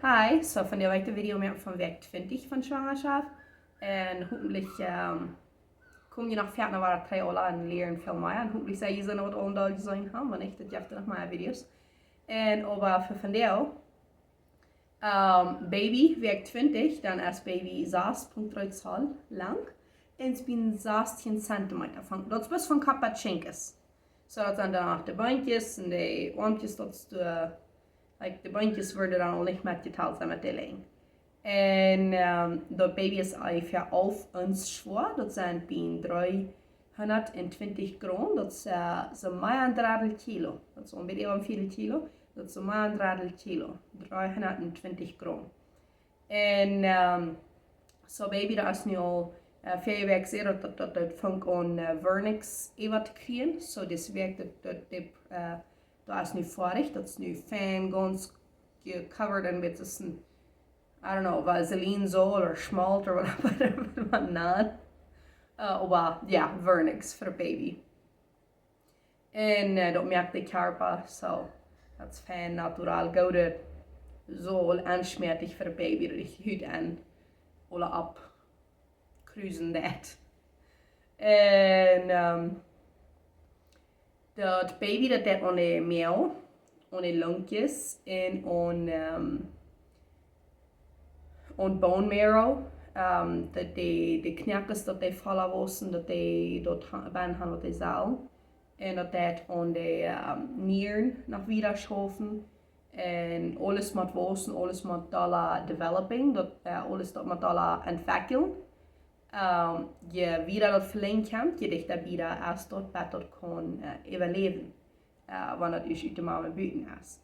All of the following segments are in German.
Hi, so van der week de video meer van week 20 van Schwangaschaft. En hopelijk kom je nog verder naar waar het al en leren veel meer. En hopelijk zei je ze nog wat onduidelijk zijn gaan, want ik dat je nog meer video's. En over voor vandaag, baby week 20, dan is baby 6,3 Zoll lang. En het is 16 centimeter. Dat is best van kapatschenkes. So dat zijn dan ook de bandjes en de armpjes, dat is de... de bandjes worden dan al niet met geteld zijn met de lengte. En dat baby is ongeveer 11 ons zwaar. Dat zijn bijna 320 gram. Dat is zo'n maar een derde kilo. Dat is ongeveer 4 kilo. Dat is maar een derde kilo. 320 gram. En zo'n baby dat is nu al 4 weken zeer dat vangt aan vernix even te krijgen. So dus werkt dat is nu fertig, dat is nu fijn, ganz covered en met een, I don't know, Vaseline zool of schmalt of whatever man naad. Maar ja, vernix voor de baby. En dat merkt de karpa, so dat is fijn, naturaal, gouden zool en smertig voor de baby, dat ik goed en alle op cruisen dat. En dat baby dat aan de meel, aan de longjes en aan bone marrow, dat de knakkers dat die vallen wassen, dat die dat ben gaan wat die zaal en dat aan de nieren nog weer schoven en alles met wassen, alles met dollar developing, dat alles dat met dollar ontwikkelen. Je wieder dat verlengt hebt, je dicht dat wieder erst dat beter kan overleven, wanneer het dus uit de mama buiten is.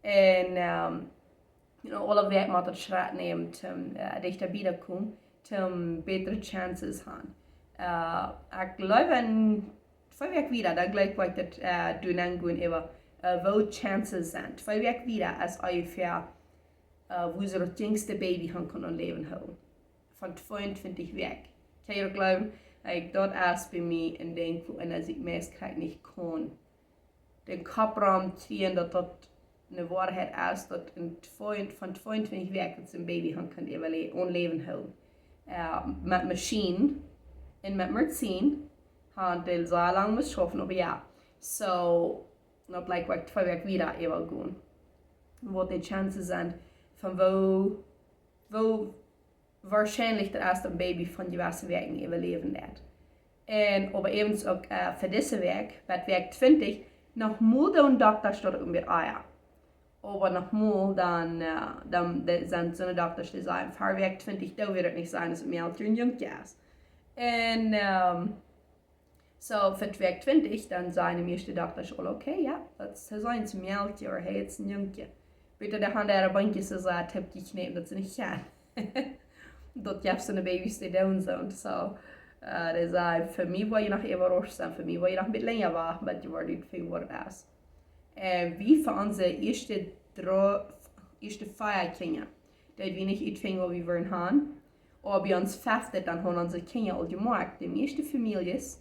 En alle werk met het schritt neemt, dicht dat wieder komt, om betere chances gaan. Ik geloof in 2 weken wieder, dan geloof ik dat doen en gaan over wel chances zijn. 2 weken wieder is ongeveer hoe ze het jongste baby gaan kunnen leven houden. Van 22 weken. Kan je geloven? Dat is bij mij een ding, en als ik meest krijg niet kan. De kopraam trainen dat een waarheid is, dat van 22 weken een baby kan onleven houden. Met machine en met medicine gaan deel zo lang moet schaffen, maar ja. So, dat lijkt wel 2 weken weer even gaan. Wat de chances zijn van wo waarschijnlijk de eerste baby van diverse weken overleven dat. En aber evens ook voor deze week, bij week 20, nog moet een dokter dat weer aan. Aber nog moet dan zijn zo'n dokters die zeggen, voor week 20 dat wil het niet zijn, dus het meldje een jongje is. En voor week 20 dan zijn de meeste dokters al oké, ja, dat is een meldje of het is een jongje. Beter dan gaan daar bandjes zo heb geknepen dat ze niet gaan. Dat je zo'n baby's die down zijn. So, dat is voor mij wil je nog even rustig, voor mij wil je nog een beetje langer wachten, maar je wordt niet veel wat het is. En wie van onze eerste 5 kinderen, dat we niet uitvingen wat we willen gaan, of bij ons 5, dan hebben onze kinderen al gemaakt. De meeste families,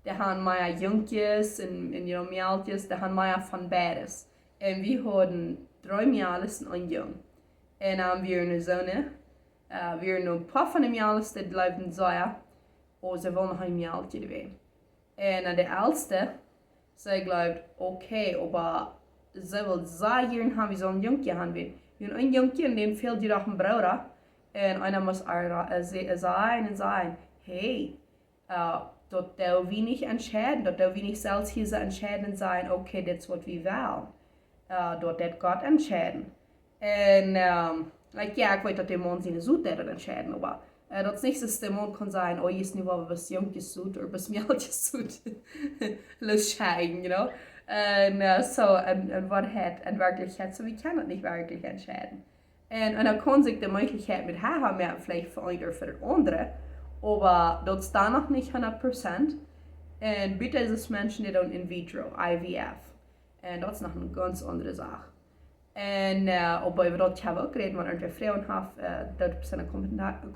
die hebben meer jongjes en meeltjes, die hebben meer van beides. En we hadden 3 meisjes en een jong. En dan weer een zoon. Weer een paar van de meisjes die blijven zeggen, oh, ze willen nog een meisje erbij. En de oudste, zij gelooft, oké, maar ze wil zeggen, hebben we zo'n jongje hebben. Een jongje en dan veel die dag een broer. En einer moet zeggen, hey, dat we niet entscheiden, dat we niet zelfs hier entscheiden en zeggen, oké, dit is wat we willen. Dat God entscheiden. En ja, ik weet dat de man zijn zoet dat entscheiden, maar dat is niet dat de man kan zeggen, oh, je is nu wel wat jongjes zoet of wat meeltjes zoet. Losscheiden, you know. En wat het in werkelijkheid, so we kunnen het niet werkelijk entscheiden. En dan kan zich de mogelijkheid met haar meer vielleicht veranderen voor de andere, maar dat staat nog niet 100%. En bitte is es mensen die doen in vitro, IVF. En dat is nog een ganz andere zaak. En obwohl we dat hebben ook reden, maar er vrouwen hebben, dat op zijn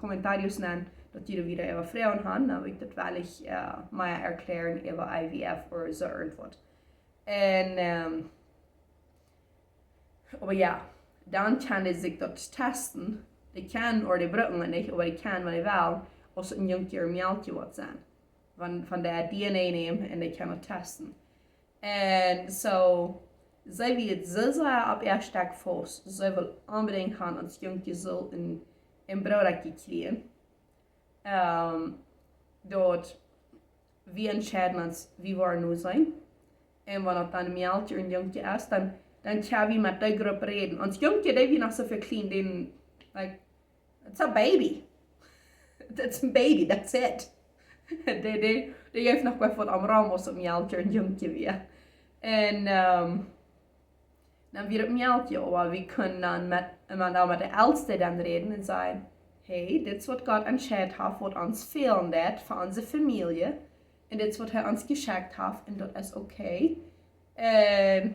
commentarios nemen, dat die er weer over vrouwen hebben, dan wil ik dat wel meer erklären over IVF of zo irgendwas. En, aber ja, dann kann die sich dort testen. Die kann, oder die brauchen nicht, aber die kann, wenn die will, als ein Jungtier oder Mädchen wird sein. Von der DNA nehmen und die kann es testen. Und so, sie wird so sehr ab ihr stark fast, sie will unbedingt haben, als Jungtier so ein Bruder kriegen. Dort, wir entscheiden uns, wie wir nur sein. Und wenn es dann ein Mädchen und ein Jungtier ist, dann kann wir mit der Gruppe reden. Und das Jungtier, die wir noch so viel klein, den, like, it's a baby. It's a baby, that's it. Die heeft nog wel wat am Raum als het Mädchen und Jungtier wir. Und dann wird es Mädchen, aber wir können dann mit der Ältesten dann reden und sagen, hey, das wird Gott entschieden hat, was uns fehlen wird für unsere Familie. Und das wird uns geschenkt hat und das ist okay. Und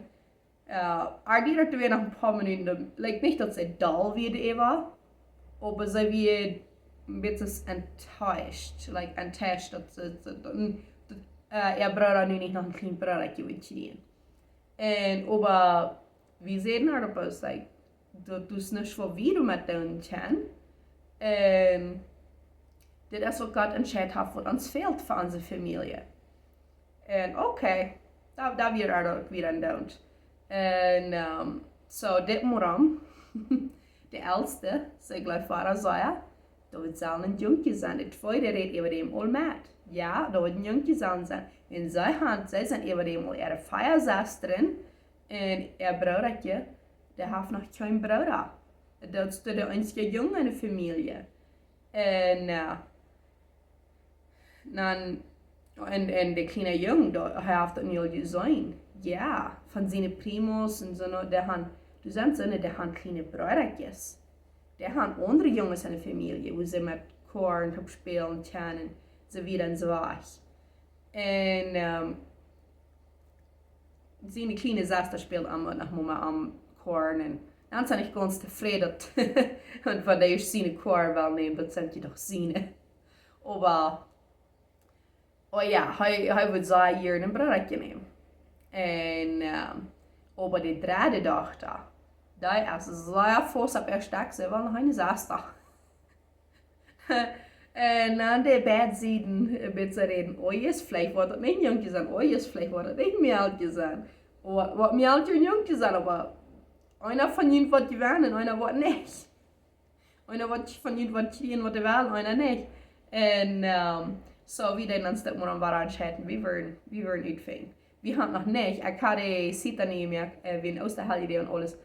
die dat wir nach ein paar Minuten, like, nicht, dass sie dull wird, aber sie wird ein bisschen enttäuscht, dass ihr Bruder nu nicht noch ein kleines Bruder kriegen. Und aber wir sehen halt, ob es, like, du nicht so wie du mit denen kannst. Und das ist, was Gott entschieden hat, was uns fehlt für unsere Familie. Und okay, da wird er wieder down. Und so, dit moram, de Älteste, so gleich Vater zei, dat het zal een jongetje zijn. De tweede reed over hem al met. Ja, dat het een jongetje zal zijn. En zij zijn over hem al er 65 en broertje, die heeft nog geen broer. Dat is de enige jongen in de familie. En de kleine jongen, dat heeft het niet gezien. Ja, van zijn primos en zo, du zijn zo'n, die hebben kleine broertjes. Die hebben andere jongens in de familie, hoe ze met korn op spelen kunnen en zo weer en zo weg. En zijn kleine zuster speelt nog maar am korn en dan zijn ik ganz tevreden und van de eerst zijn korn wel nemen, dat zijn je toch zien. Aber, oh ja, hij wil zeggen hier een broertje nemen. En aber die derde dochter, die is zeer fors op haar stak, ze wil nog een zuster. En dan die beiden zeiden, een beetje reden, oh yes, vielleicht wordt het niet jongetje zijn, oh yes, vielleicht wordt het niet meeltje zijn. Wat meeltje en jongetje zijn, aber einer von ihnen wird gewählen, einer wird nicht. Einer wird von ihnen wird kriegen, wat wel, einer nicht. Und so, wie dann uns das mal war entscheiden, wir wollen uitvinden. Wir haben noch nicht, ich hatte Sita nehmen, wenn aus der Holiday und alles,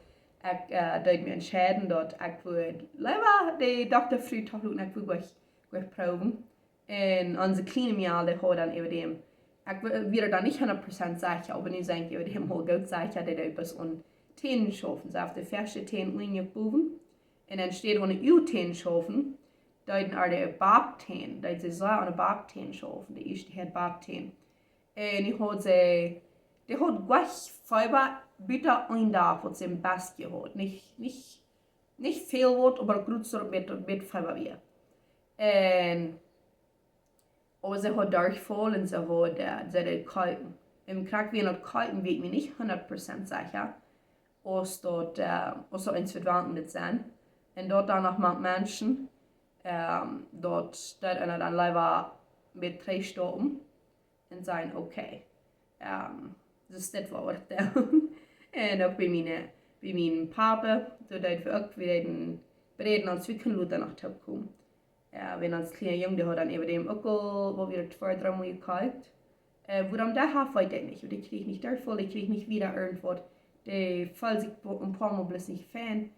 ich deed mir entscheiden, dass ich würde lieber die Dr. Früh Tachlut und ich würde proben. Und unsere kleine Mial, die hat dann über dem, ich würde dann nicht 100% sicher, aber nicht sagen, über dem wohl gut sicher, der etwas an Tänen schaffen. So auf der ersten Tänen reingebogen. Und dann steht ohne U-Tänen schaffen, da ist eine Barktänen, da ist sie so eine Barktänen schaffen, die erste hat Barktänen. Und ich habe sie, die hat gleich Fiber bitte ein Tag, was sie im Basket hat. Nicht viel Wort, aber gut so mit Fiber wie. Und aber sie hat durchfall und sie hat kalten. Im Krieg, wie noch kalten, wird mir nicht 100% sicher, als dort eins verwandt sein. Und dort dann noch manche Menschen, dort einer dann leider mit 3 Stunden und sagen, okay, das ist das Wort. Und auch bei meinem Papa, dort wir auch wieder bereden, als wir können Luther nach Top kommen. Wenn als kleiner Junge, der hat dann über dem Öckel, wo wir 2-3 Mal gekalt. Woran der hat, weiß ich nicht. Die kriege ich nicht durchvoll, ich kriege nicht wieder irgendwas. Die falls ich ein paar Mal bloß nicht fan,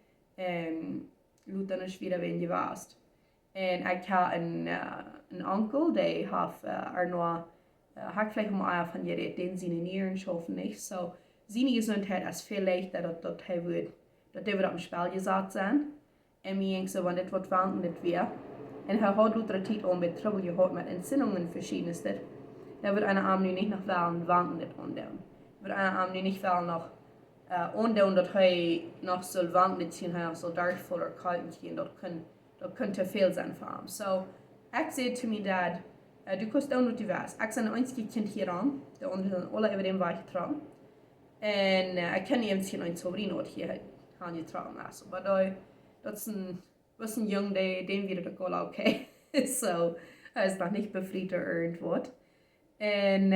Luther nicht wieder, wenn du warst. Und ich habe einen Onkel, der hat nur Hackfleisch Eier von ihr, den seine Nieren schaffen nicht. So, seine Gesundheit ist viel leichter, dass er wird am Spiel gesagt sein. Und mir denke so, wenn das wird wanken, das wäre. Und er hat Luther Zeit auch mit Trouble gehabt mit Entzündungen verschiedenes. Da wird einer Arm nicht nach Wahlen wanken, das undown. Wird einer Arm nicht Wahlen noch undown, dass er noch so wanken, das hin, er so durchvoll oder kalt gehen, das könnte viel sein für ihn. So, ich sage zu mir, Dad, du kannst auch nicht die was. Ich bin ein einziges Kind hier an, der unten alle über dem Weich dran. Und ich kenne eben ein Sobrino hier, kan je trauen lassen. Maar dat is een jong, den wird das wohl okay. So, er ist noch nicht befreit oder irgendwas. Und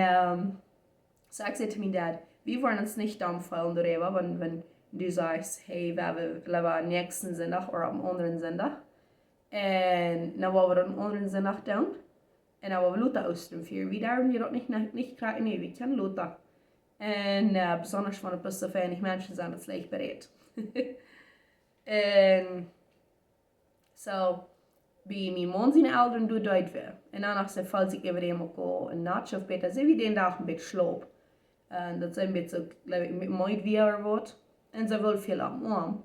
so ich sagte mir Dad, wir wollen uns nicht dummfallen darüber, wenn du sagst, hey, wir leben nächsten Sonntag oder am anderen Sonntag. Und dann wollen wir am anderen Sonntag tun. Und dann wollen wir Luther ausführen. Wir dürfen wir das nicht kriegen, nee, wir können Luther. Und besonders wenn ein bisschen wenig Menschen sind, das leicht bereit. Und so, bij mijn man zijn ouderen doet dat weer. En dan ze valt ik even helemaal go een nachtje of beter. Ze wie den dag een beetje sloop. En dat zijn een beetje, met mooi weer wordt. En ze wil veel aan arm.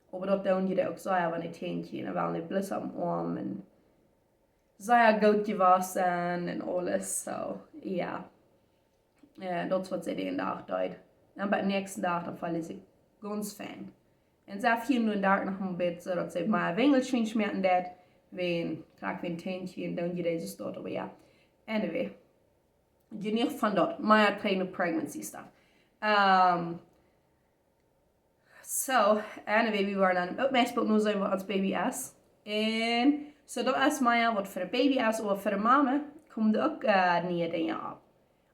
Maar dat doen je ook zo, wanneer het teentje. En wel niet blus aan arm. En zij goed gewassen en alles. So, ja. Dat is wat ze den dag doet. En bij de nächste dag dan vallen ze ganz fan. En ze viel nur daar nog een beetje, dat ze maar een wingeltje schmerten dat. Wen krijg een teentje en dan je deze stort. Maar ja, anyway. Je niet van dat. Maar kleine pregnancy stuff. So, anyway, we waren aan het meisje nu zijn we als baby is. En so dat is maar wat voor de baby is of voor de mama, komt ook niet dingen op.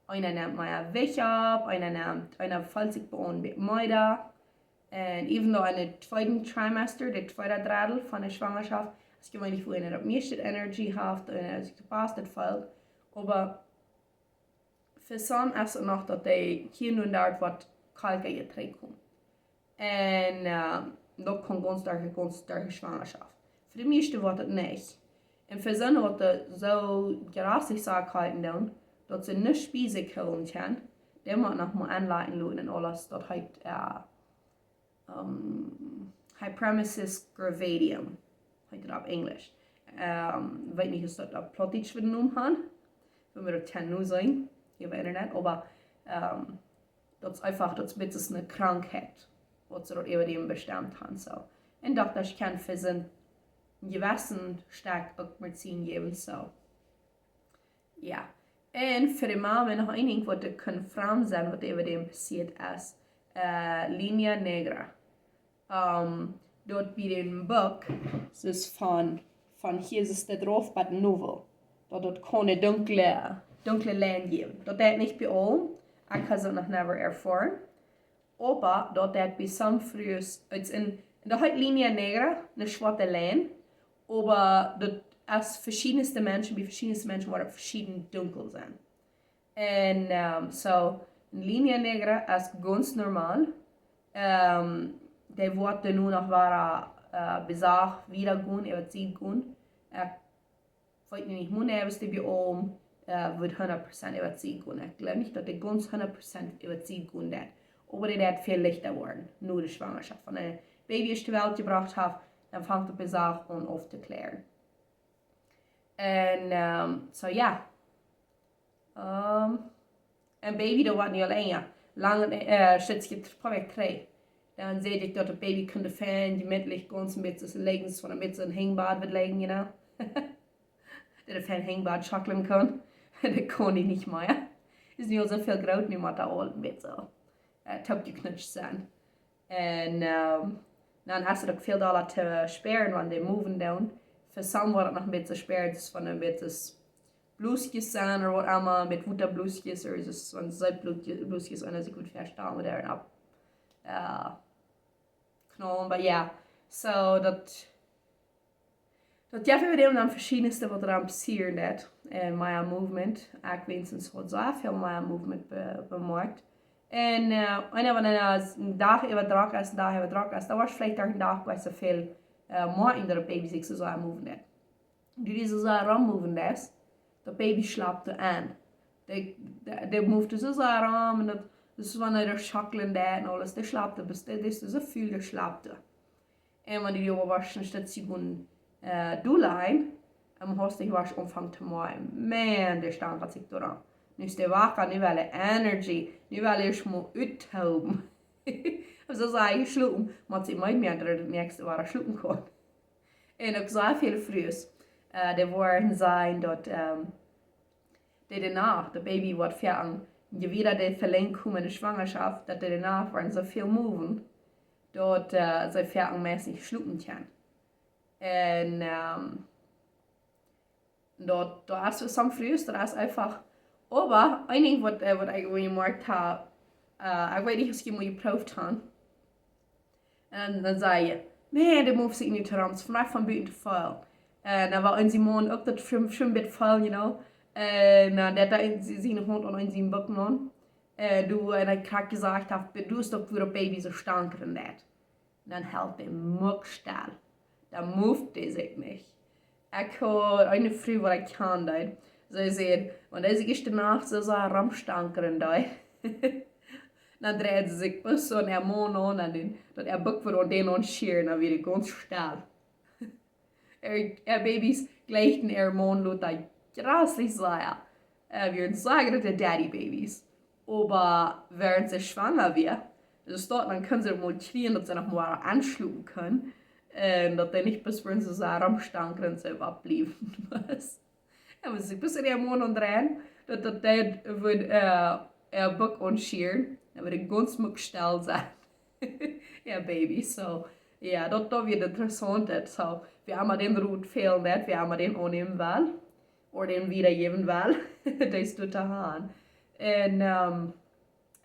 Einer neemt maar weg op, einer valt zich bij mij daar. En even though in het tweede trimester, de tweede drittel van de Schwangaschaft, als je weinig voor dat meeste energie heeft en als je gepast het valt. Maar voor sommigen is het nog dat die hier en daar wat kalker je terugkomen. En dat kan ganz sterke Schwangerschaft. Voor de meeste wordt het niet. En voor sommigen wordt het zo gerassig gehalten dan, dat ze niet spijzen kunnen. Die moet nog maar aanlaten laten en alles. Dat heet Hyperemesis gravidium. Heet het op Engels. Weet niet of dat op Plottisch we noemen gaan. Wenn wir das nu zijn, hier op internet. Aber dat is einfach, dat is een beetje een krankheid. Wat ze dat even die bestemd hebben. So. En dat kan voor zijn gewissen sterk ook met zien geven. So. Ja. En voor de mama nog een ding wat ik kan vragen zijn wat even die passiert is. Linea negra. Dort bij een boek, dus van hier is het erop bij de novel. Dat kon een dunkle lijn geven. Dat is niet bij al. Ik heb het nog never ervaren. Maar dat is bij some vrouwen, dat heet linea negra, een zwarte lijn. Maar dat is verschillende mensen, bij verschillende mensen waar het verschillend donker zijn. En so, een linea negra is ganz normaal. Die wordt nu nog waar bezag, wieder gaan, even zien gaan. Ik weet niet hoe nervös die bij om, wird 100% even zien gaan. Ik geloof niet dat die ganz 100% even zien gaan dat. Aber die dat veel lichter worden, nu de Schwangerschaft. Van een baby is ter wereld gebracht heeft, dan vangt de bezag aan op te klaren. En so ja. Een baby dat wordt niet alleen, ja. Lange zit je project krijgt. Dan zie ik dat de baby kan fan, gemütlich ganz een beetje zijn legens van een beetje een hangbad wird legen, you know. Dat de fan hangbad schokkelen kan. Dat kon hij niet meer. Is niet al zo veel groot, nu moet dat al een beetje top geknutscht zijn. En dan hast du ook veel dollar te sparen, wanneer die moven doen. Voor sommigen wordt het nog een beetje spaard, dus van een beetje bloesjes zijn, of wat allemaal, met woede bloesjes, of dus van zuidbloesjes, en als ik goed verstaan, we daar op knallen. Maar ja, so dat Jeff dan verschillende wat er aan passiert net. En mijn movement, ik weet niet wat zo veel mijn movement bemerkt. En wanneer een dag even druk is, dan was vielleicht ook een dag bij zoveel morgen dat de baby zich zo aan movement. Nu die zo aan movement is, de baby slaapt aan. De moved zo aan en dat dus wanneer er schokkelen en alles, de slaapt dus dat is zo veel de slaapt. En wanneer die overwassen dat ze gewoon doelijn, hast ich was omvang te maken. Man, der stand wat ik door. Nu is de wakker, nu wel energy, nu wel eerst moet uithouden. Zo zei je slopen, maar ze mij meer dat het nächste waar slopen kon. En ook zo veel vrouwen, die waren zijn dat die daarna, de baby wordt verang, je wieder de verlenging in de Schwangerschaft, dat die daarna waren zo veel moven. dat sy verkenmäßig schlucken kann. En da ist so früh, da ist einfach, aber einiges, was ich gemerkt habe, ich weiß nicht, was ich mal geprüft habe. Und dann zei je, nee, dat hoeft zich niet te rammen, vanaf van buiten te vallen. En dan was in Simon ook dat schwimbed vallen, you know. En dat zijn hond aan in zijn bukken aan. En ik had gezegd, du ist doch für ein Baby so stanker in dat. Dann hält der Muck still. Da moved der sich nicht. Ich habe eine Frau, die ich kannte, sie sagt, und als ich gestern Nacht so ein Ramstanker in da. Dann dreht sie sich bis so ein Mann an und dann buckt für den und schieren, dann wird ganz still. Babys gleichen Mann, Leute, grauslich sehr. Wir sagen, dass Daddy-Babys. Aber während sie schwanger wird, dus dann können sie mal kriegen, dass sie noch mal anschlucken können. Dat hij niet bis voor zijn ramstanker zelf ablieven was. En we zijn bis in die maand onderaan, dat hij voor boek ontschieren. En we de ganz moeilijk stel zijn. Ja, baby, so. Ja, dat weer interessant is. So, we hebben den roet veel net, we hebben den aannemen wel. Of den wiedergeven wel. Dat is door te gaan. En,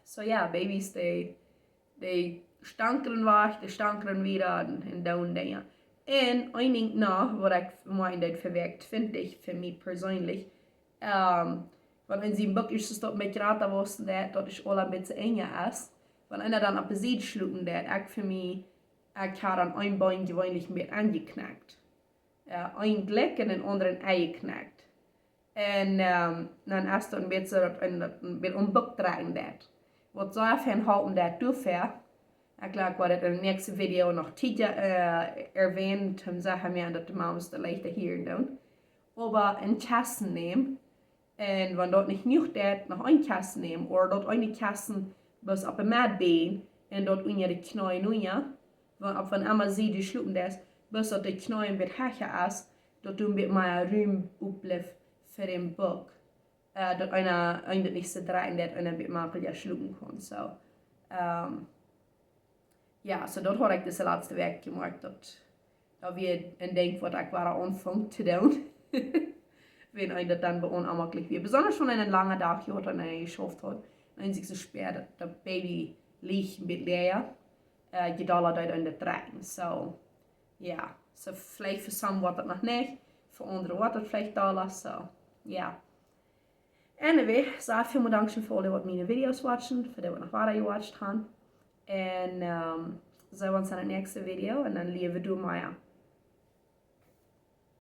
so ja, baby's, die stankeren weg, die stankeren wieder en down dingen. En een ding nog, wat ik meine verwerkt, vind ik voor mij persoonlijk, want in zijn boek is het dat met raten was, dat is al een beetje enger is. Want einer dan op de zijde schlucken, dat ik voor mij, ik had aan een bein gewoonlijk meer angeknackt. Een gelijk en een andere eingeknackt. En dan is het een beetje een boek dragen dat. Wat zou je van houden dat doorver? Ik laat wat het in de nächste video nog tijden erwähnt, zeggen wir, dat de mama's de leichter hier doen. Aber een Kasten nehmen, en wenn dort nicht genug dat, noch een Kasten nehmen, oder dort eine Kasten bis op een mat been, en dort unja de knoeien unja, van einmal sie die schlucken das, bis dort de knoeien wird hacher is, dort du een beetje meer ruim opblijft voor den boek. Dat einer nicht so draaien, dat einer een beetje makkelijker schlucken kan. So. Ja, so dort habe ich das letzte Werk gemacht, da wir ein Denk, was ich war anfangen zu tun. Wenn ein das dann bei uns anmacklich wird. Besonders schon einen langen Tag, die er geschafft hat. Wenn sich so schwer, dass das Baby liegt ein bisschen leer, geht alle dort in der Tragen. So, ja, so vielleicht für some wat das noch nicht, für andere wat das vielleicht da lassen. So, ja. Anyway, so vielen Dank schon für alle, die meine Videos watchen, für die, die noch weiter gewatcht haben. En sehen wir uns in der nächsten Video und dann lieben du Maya.